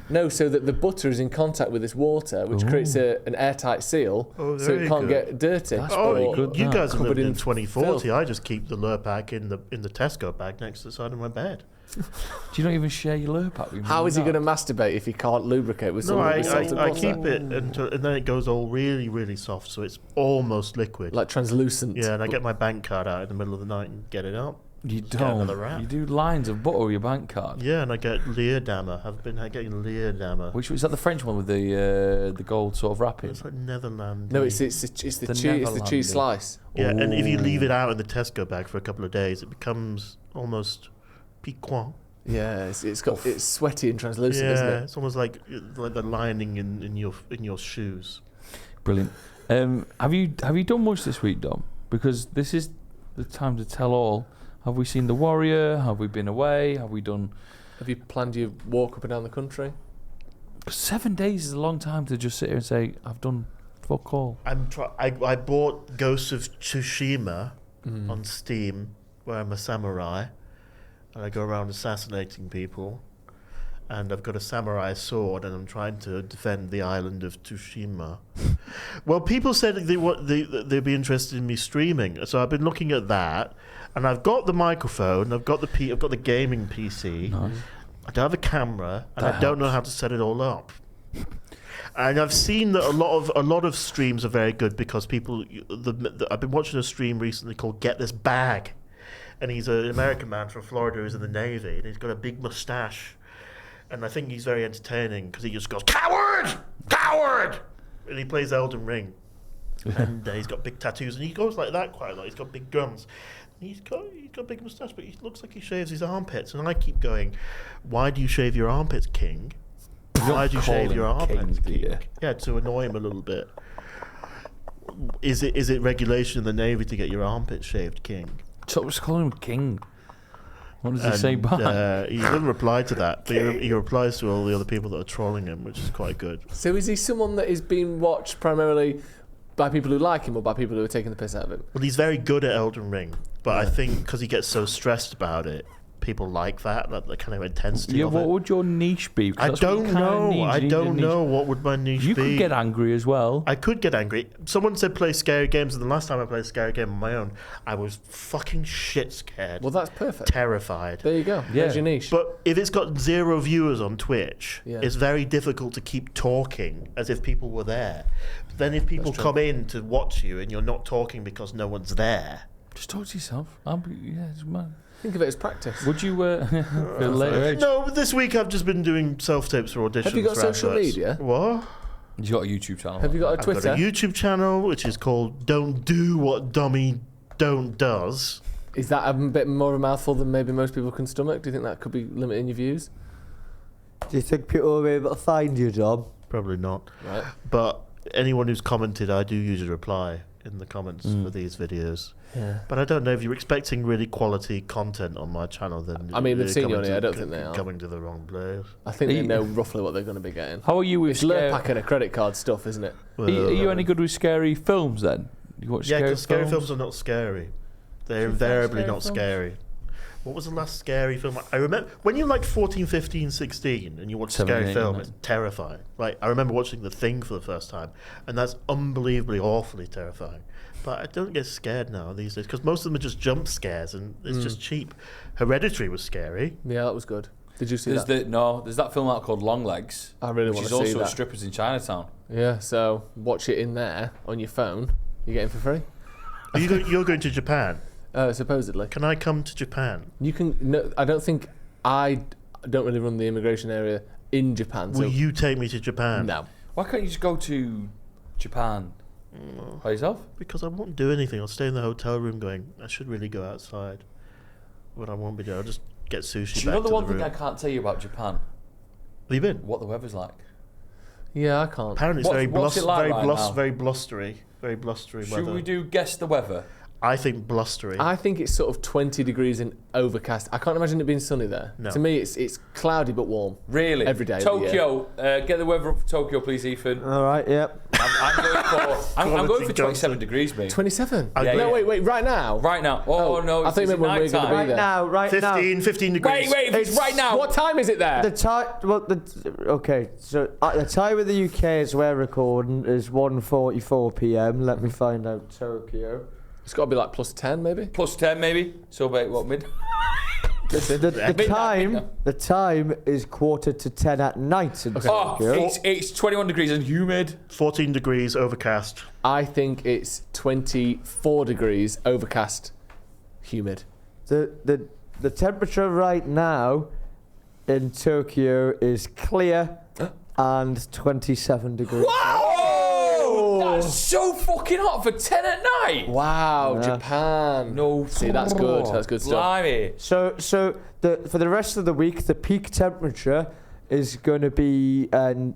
No, so that the butter is in contact with this water, which creates an airtight seal, Oh, so there it you can't go. get dirty. That's Oh, very good, you that. guys are Covered living in in 2040. filth. I just keep the Lurpak in the Tesco bag next to the side of my bed. Do you not even share your Lurpak with me? How is he going to masturbate if he can't lubricate with No, some I salted butter? keep it until, and then it goes all really, really soft, so it's almost liquid. Like translucent. Yeah, and I get my bank card out in the middle of the night and get it up. You Just get another don't. wrap. You do lines of butter with your bank card. Yeah, and I get Leerdammer. I've been getting Leerdammer. Which is that the French one with the gold sort of wrapping? It's like Netherlands. No, it's the cheese slice. Yeah, and if you leave Ooh. it out in the Tesco bag for a couple of days, it becomes almost piquant. Yeah, it's sweaty and translucent, isn't Yeah, it? it's almost like the lining in your shoes. Brilliant. Have you done much this week, Dom? Because this is the time to tell all. Have we seen The Warrior? Have we been away? Have we done... Have you planned your walk up and down the country? 7 days is a long time to just sit here and say, I've done fuck all. I bought Ghost of Tsushima on Steam, where I'm a samurai, and I go around assassinating people. And I've got a samurai sword, and I'm trying to defend the island of Tsushima. Well, people said they'd be interested in me streaming, so I've been looking at that. And I've got the microphone, I've got the gaming PC, I don't have a camera, and I don't know how to set it all up. And I've seen that a lot of streams are very good because people. I've been watching a stream recently called Get This Bag, and he's an American man from Florida who's in the Navy, and he's got a big mustache. And I think he's very entertaining because he just goes, "Coward! Coward!" And he plays Elden Ring. and he's got big tattoos, and he goes like that quite a lot. He's got big guns. He's got a big moustache, but he looks like he shaves his armpits. And I keep going, why do you shave your armpits, King? Why do you shave your armpits, King? Yeah, to annoy him a little bit. Is it regulation in the Navy to get your armpits shaved, King? So let's call him King. What does he say back? He doesn't reply to that, but he replies to all the other people that are trolling him, which is quite good. So is he someone that is being watched primarily by people who like him or by people who are taking the piss out of him? Well, he's very good at Elden Ring, but I think because he gets so stressed about it, people like that kind of intensity of what it. would your niche be? I don't know. I don't know what would my niche be. You could get angry as well. I could get angry. Someone said play scary games, and the last time I played a scary game on my own, I was fucking shit scared. Well, that's perfect. Terrified. There you go. There's your niche. But if it's got 0 viewers on Twitch, Yeah. it's very difficult to keep talking as if people were there. But then if people come in to watch you and you're not talking because no one's there... Just talk to yourself. It's mad. Think of it as practice. Would you, for a later age? No, this week I've just been doing self-tapes for auditions. Have you got for social adverts. media? What? You got a YouTube channel. Have you got a I've Twitter? got a YouTube channel, which is called Don't Do What Dummy Don't Does. Is that a bit more of a mouthful than maybe most people can stomach? Do you think that could be limiting your views? Do you think people will be able to find you, Dom? Probably not. Right. But anyone who's commented, I do usually reply in the comments for these videos. Yeah. But I don't know, if you're expecting really quality content on my channel, then I mean, they've you're seen you on coming here. I to- don't think they are. coming to the wrong place. I think they you- know roughly what they're going to be getting. How are you with It's scary? Lurpak and a credit card stuff, isn't it? Are you any good with scary films then? You watch Yeah, scary because scary films are not scary. They're you invariably scary not films? scary. What was the last scary film? I remember when you're like 14, 15, 16 and you watch a scary 17, film, isn't it's terrifying. Like, I remember watching The Thing for the first time, and that's unbelievably, awfully terrifying. But I don't get scared now these days, because most of them are just jump scares, and it's just cheap. Hereditary was scary. Yeah, that was good. Did you see There's that? there's that film out called Long Legs. I really which want is to see also that. at strippers in Chinatown. Yeah, so watch it in there on your phone. You get it for free. You're going to Japan. Supposedly. Can I come to Japan? You can. No, I don't think I don't really run the immigration area in Japan. So Will you take me to Japan? no. Why can't you just go to Japan by yourself? Because I won't do anything. I'll stay in the hotel room going, I should really go outside. But I won't be doing. I'll just get sushi Do you back know the to one the thing room. I can't tell you about Japan? Have you been? What the weather's like. Yeah, I can't. Apparently it's What's it like right now? very blustery. Very blustery Should weather. we do guess the weather? I think blustery. I think it's sort of 20 degrees and overcast. I can't imagine it being sunny there. No. To me, it's cloudy but warm. Really? Every day of the year. Tokyo. Get the weather up for Tokyo, please, Ethan. All right, yep. I'm going for 27 degrees, mate. 27. Yeah, no, yeah. wait, right now. Right now. Oh, no. I thought you meant when we're gonna be Right there. now, right now. 15 degrees. Wait, it's right now. What time is it there? The time, okay, so the time in the UK as we're recording is 1:44 p.m. Let me find out Tokyo. It's got to be like plus 10, maybe. Plus 10, maybe. So, about what, mid? The time is 9:45 at night in Oh, Tokyo. it's 21 degrees and humid. 14 degrees, overcast. I think it's 24 degrees, overcast, humid. The temperature right now in Tokyo is clear and 27 degrees. That's so fucking hot for 10 at night. Wow, Yeah. Japan. No, See, that's good. That's good stuff. Blimey. So for the rest of the week, the peak temperature is going to be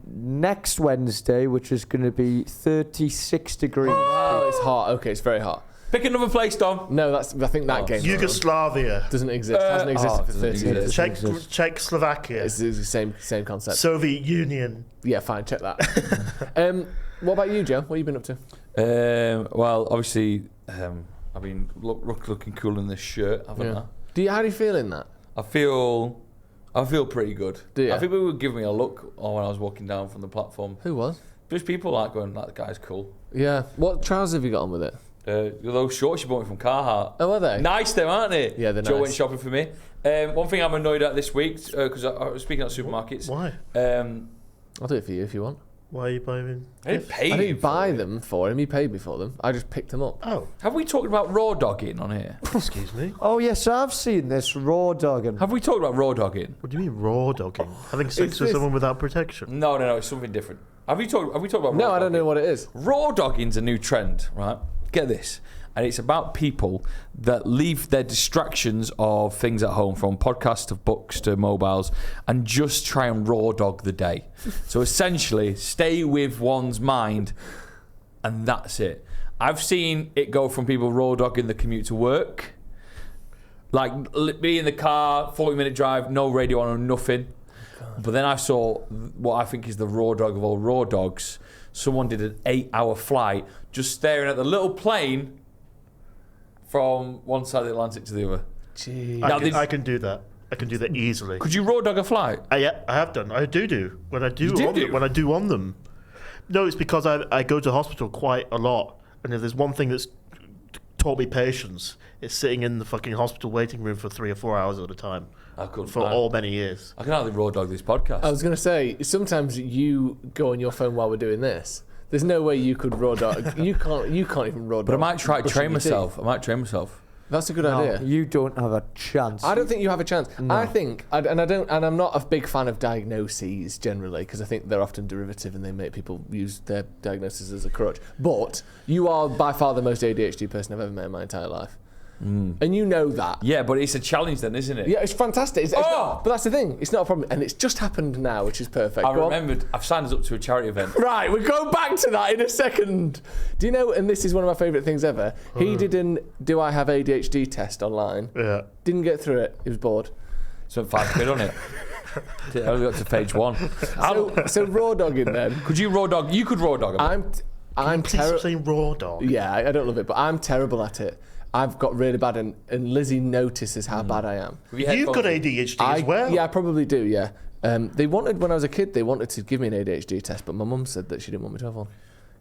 next Wednesday, which is going to be 36 degrees. Oh, it's hot. Okay, it's very hot. Pick another place, Dom. No, I think that game Yugoslavia. doesn't exist. Hasn't existed for doesn't 30 years. exist. Czechoslovakia. It's the same concept. Soviet Union. Yeah, fine. Check that. What about you, Joe? What have you been up to? Well, obviously, I've been looking cool in this shirt, haven't I? How do you feel in that? I feel pretty good. Do you? I think people would give me a look when I was walking down from the platform. Who was? There's people like going, that guy's cool. Yeah. What trousers have you got on with it? Those shorts you bought me from Carhartt. Oh, are they? Nice, them, aren't they? Yeah, they're Joe nice. went shopping for me. One thing I'm annoyed at this week, because I was speaking at supermarkets. Why? I'll do it for you if you want. Why are you buying? I didn't pay I you didn't for buy it. them for him. He paid me for them. I just picked them up. Oh, Have we talked about raw dogging on here? excuse me. Oh yes, I've seen this raw dogging. Have we talked about raw dogging? What do you mean raw dogging? Having sex with this- someone without protection? No, it's something different. Have we talked about raw No, I don't dogging? know what it is. Raw dogging's a new trend, right? Get this. And it's about people that leave their distractions of things at home, from podcasts to books to mobiles, and just try and raw dog the day. So essentially, stay with one's mind, and that's it. I've seen it go from people raw dogging the commute to work, like be in the car, 40-minute drive, no radio on or nothing. But then I saw what I think is the raw dog of all raw dogs. Someone did an 8-hour flight just staring at the little plane from one side of the Atlantic to the other. Gee. Now I can do that. I can do that easily. Could you raw dog a flight? I have done. I do. When I do, You on do? them, when I do on them. No, it's because I go to the hospital quite a lot, and if there's one thing that's taught me patience, it's sitting in the fucking hospital waiting room for 3 or 4 hours at a time I could for all many years. I can hardly raw dog this podcast. I was going to say, sometimes you go on your phone while we're doing this. There's no way you could raw dog. You can't even raw dog. but I might try to brushing train your teeth. myself. That's a good No, idea. you don't have a chance. I don't think you have a chance. No. I think, and I'm not a big fan of diagnoses generally, because I think they're often derivative and they make people use their diagnosis as a crutch. But you are by far the most ADHD person I've ever met in my entire life. And you know that. Yeah, but it's a challenge then, isn't it? Yeah, it's fantastic. It's Oh! not, but that's the thing. It's not a problem. And it's just happened now, which is perfect. I Go on. remembered, I've signed us up to a charity event. Right, we'll go back to that in a second. Do you know, and this is one of my favourite things ever, he did an Do I Have ADHD test online. Yeah. Didn't get through it. He was bored. Spent £5 on it. I only got to page 1. So raw dogging then. Could you raw dog? You could raw dog a bit. I'm Please stop terrible. saying raw dog. Yeah, I don't love it, but I'm terrible at it. I've got really bad, and Lizzie notices how bad I am. Have you had You've got photos? ADHD as well. Yeah, I probably do, yeah. They wanted, when I was a kid, they wanted to give me an ADHD test, but my mum said that she didn't want me to have one.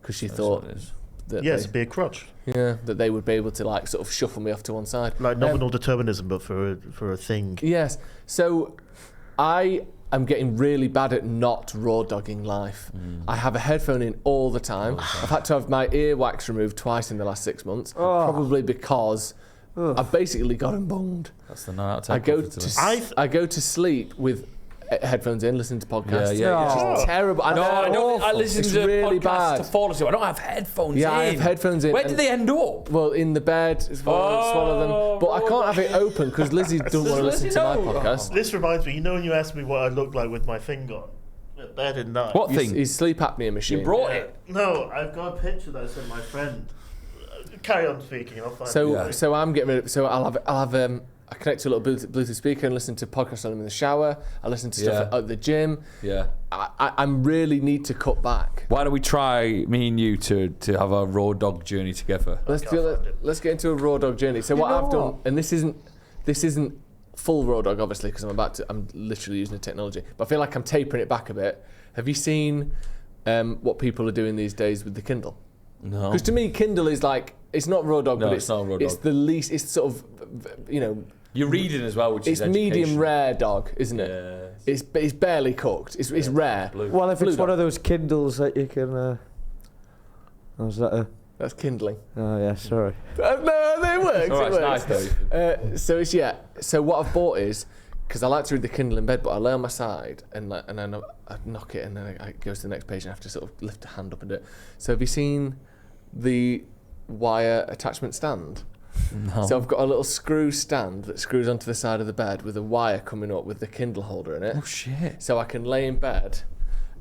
Because she thought what it is. that, Yes, be a crutch. that they would be able to like sort of shuffle me off to one side. Like nominal determinism, but for a thing. Yes. So I am getting really bad at not raw dogging life. I have a headphone in all the time. I've had to have my ear wax removed twice in the last 6 months, probably because I've basically got them bunged. That's the night I go to sleep with headphones in, listening to podcasts. Yeah. It's just terrible. I No, know, I don't. I listen it's to really podcasts bad. to fall asleep. I don't have headphones in. Yeah, I have headphones in. Where and- did they end up? Well, in the bed, swallow them. But I can't have it open because Lizzie doesn't want to listen Lizzie to my know? podcast. This reminds me, you know when you asked me what I looked like with my finger at bed at night? What thing? His sleep apnea machine. You brought it. No, I've got a picture that I sent my friend. Carry on speaking, I'll find So, it. so I'm getting rid of. So I connect to a little Bluetooth speaker and listen to podcasts on them in the shower. I listen to stuff at the gym. Yeah. I'm really need to cut back. Why don't we try, me and you, to have a raw dog journey together? Let's get into a raw dog journey. So what know I've done, what? and this isn't full raw dog obviously because I'm literally using the technology, but I feel like I'm tapering it back a bit. Have you seen what people are doing these days with the Kindle? No. Because to me, Kindle is like, it's not raw dog, No, but it's not raw It's dog. the least. It's sort of, You're reading as well, which it's is medium education. rare dog, isn't it? Yes. It's barely cooked. It's rare. Blue. Well, if Blue it's one dog. of those Kindles that you can. How's that? That's kindling. Oh yeah, sorry. No, it works. All right, it it's works. nice though. So what I've bought is, because I like to read the Kindle in bed, but I lay on my side and then I knock it and then it goes to the next page and I have to sort of lift a hand up and do it. So have you seen the wire attachment stand? No. So I've got a little screw stand that screws onto the side of the bed with a wire coming up with the Kindle holder in it. Oh shit. So I can lay in bed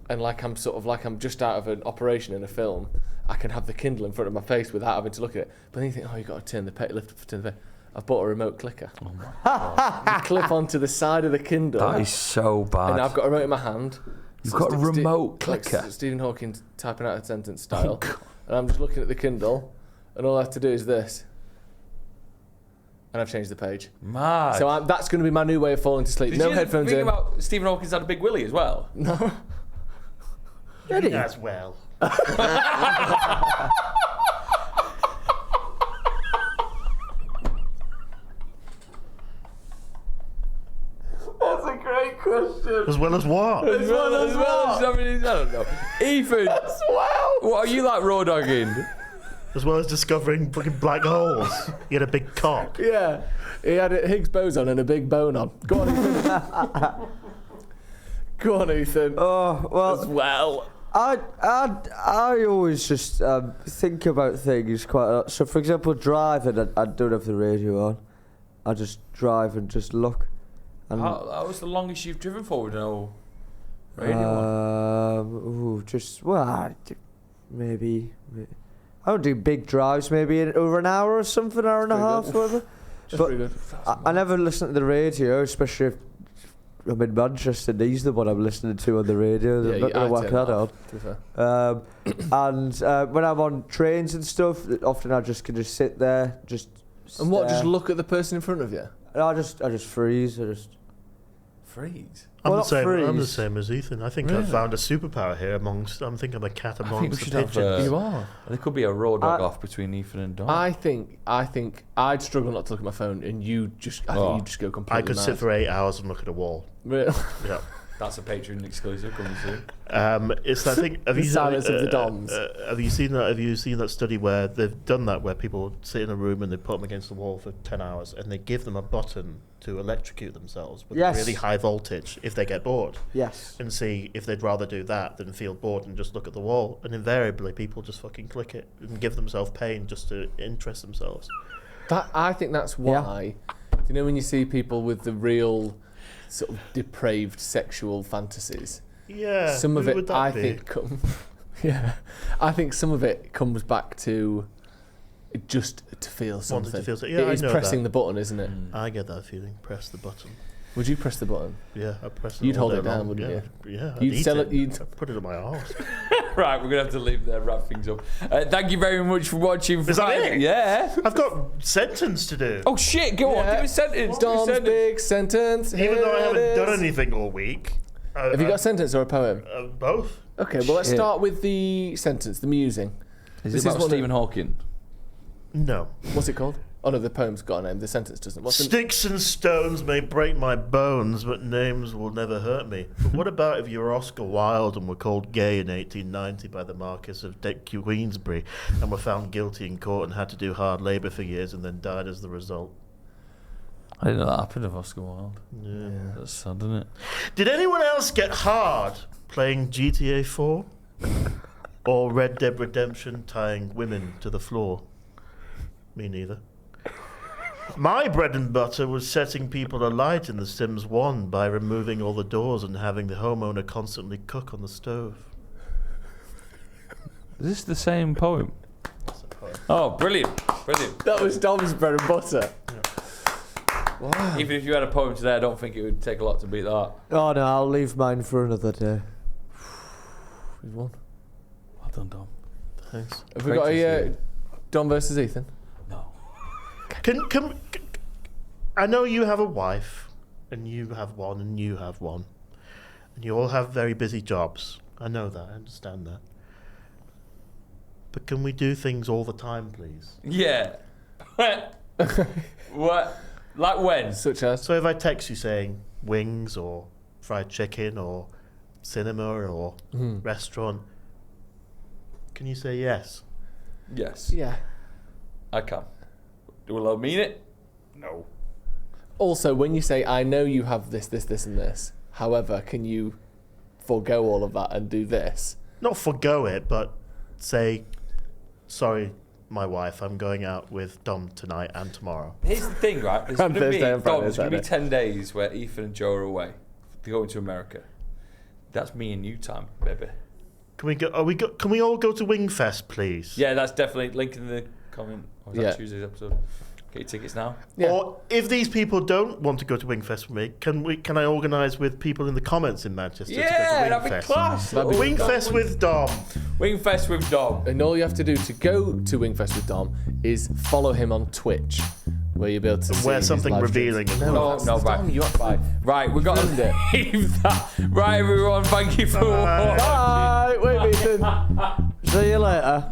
and like I'm just out of an operation in a film, I can have the Kindle in front of my face without having to look at it. But then you think, oh, you've got to turn the page, lift it, turn the page. I've bought a remote clicker. Oh my God. You clip onto the side of the Kindle. That is so bad. And I've got a remote in my hand. You've got a it's remote like clicker? Stephen Hawking typing out a sentence style. And I'm just looking at the Kindle, and all I have to do is this. And I've changed the page. Mad. So that's going to be my new way of falling to sleep. Did No you headphones think in. about Stephen Hawking's had a big willy as well? No. Did he? As well. That's a great question. As well as what? As well as I don't know. Ethan, As well. what are you like rawdogging? As well as discovering fucking black holes. He had a big cock. Yeah. He had a Higgs boson and a big bone on. Go on, Ethan. Go on, Ethan. Oh, well. As well. I always just think about things quite a lot. So, for example, driving, I don't have the radio on. I just drive and just look. And How was the longest you've driven for with no radio on? Maybe. I don't do big drives. Maybe over an hour or something, hour and a half, whatever. That's But pretty good. I never listen to the radio, especially if I'm in Manchester. And he's the one I'm listening to on the radio. Yeah, I'm not going to whack turn that it on. off, to be fair. And when I'm on trains and stuff, often I just can just sit there, just. And what? stare. Just look at the person in front of you. I just freeze. I just. Freeze. I'm Well, the same. not I'm the freeze. same as Ethan. I think Really? I've found a superpower here amongst. I think I'm a cat I think we amongst the should have, pigeons. You are. There could be a raw dog I- off between Ethan and Dom. I think I'd struggle not to look at my phone, and I think you'd just go completely I could mad. sit for 8 hours and look at a wall. Really? Yeah. That's a Patreon exclusive coming soon. It's I think have The you silence of the Doms. Have you seen that? Have you seen that study where they've done that, where people sit in a room and they put them against the wall for 10 hours and they give them a button to electrocute themselves with Yes. really high voltage if they get bored, Yes. and see if they'd rather do that than feel bored and just look at the wall. And invariably, people just fucking click it and give themselves pain just to interest themselves. I think that's why. Do you know when you see people with the real sort of depraved sexual fantasies? Yeah. Some of who it, would that I be? think, yeah, I think some of it comes back to just to feel something. Wanting to feel so- yeah, It I is know pressing that. the button, isn't it? I get that feeling. Press the button. Would you press the button? Yeah, I press it. You'd all hold day it down, long. wouldn't yeah. you? Yeah. I'd You'd eat sell it. it- you'd- I'd put it in my arse. Right, we're going to have to leave there, wrap things up. Thank you very much for watching. Is that Friday. it? Yeah. I've got sentence to do. Oh, shit, go on. Yeah. Give me a sentence. Give me a Dom's sentence. big sentence. Even though I here haven't it done is. anything all week. Have you got a sentence or a poem? Both. Okay, well, let's Shit. start with the sentence, the musing. Is This it is about one of- Stephen Hawking? No. What's it called? Oh no, the poem's got a name. The sentence doesn't. What's the... Sticks and stones may break my bones, but names will never hurt me. But what about if you were Oscar Wilde and were called gay in 1890 by the Marquis of Queensberry and were found guilty in court and had to do hard labour for years and then died as the result? I didn't know that happened of Oscar Wilde. Yeah. That's sad, isn't it? Did anyone else get hard playing GTA 4? Or Red Dead Redemption tying women to the floor? Me neither. My bread and butter was setting people alight in The Sims 1 by removing all the doors and having the homeowner constantly cook on the stove. Is this the same poem? Oh, brilliant. Brilliant. That was Dom's bread and butter. Wow. Even if you had a poem today, I don't think it would take a lot to beat that. Oh no, I'll leave mine for another day. We've won. Well done, Dom. Thanks. Have we Great got to a see you. Dom versus Ethan? No. Can I know you have a wife, and you have one, and you have one, and you all have very busy jobs. I know that. I understand that. But can we do things all the time, please? Yeah. What? Like when? Such as? So if I text you saying wings or fried chicken or cinema or restaurant, can you say yes? Yes. Yeah. I can. Will I mean it? No. Also, when you say, I know you have this, this, this, and this, however, can you forego all of that and do this? Not forgo it, but say, sorry, my wife, I'm going out with Dom tonight and tomorrow. Here's the thing, right? There's On going to be, Thursday and Friday, there's going to be Saturday. 10 days where Ethan and Joe are away. They're going to America. That's me and you time, baby. Can we go? Can we all go to Wingfest, please? Yeah, that's definitely link in the comment. Or is that Yeah. Tuesday's episode? Get your tickets now. Yeah. Or if these people don't want to go to Wingfest with me, can I organise with people in the comments in Manchester Yeah, to go to that'd be Wingfest? class. That'd be Wingfest with Dom. Wingfest with Dom. And all you have to do to go to Wingfest with Dom is follow him on Twitch, where you'll be able to see wear his something live streams. revealing as No, well. that's No, right. Dom, you have Right, right, we've got Ruined to it. leave that. Right, everyone, thank you for watching. Bye. Wait, Ethan. See you later.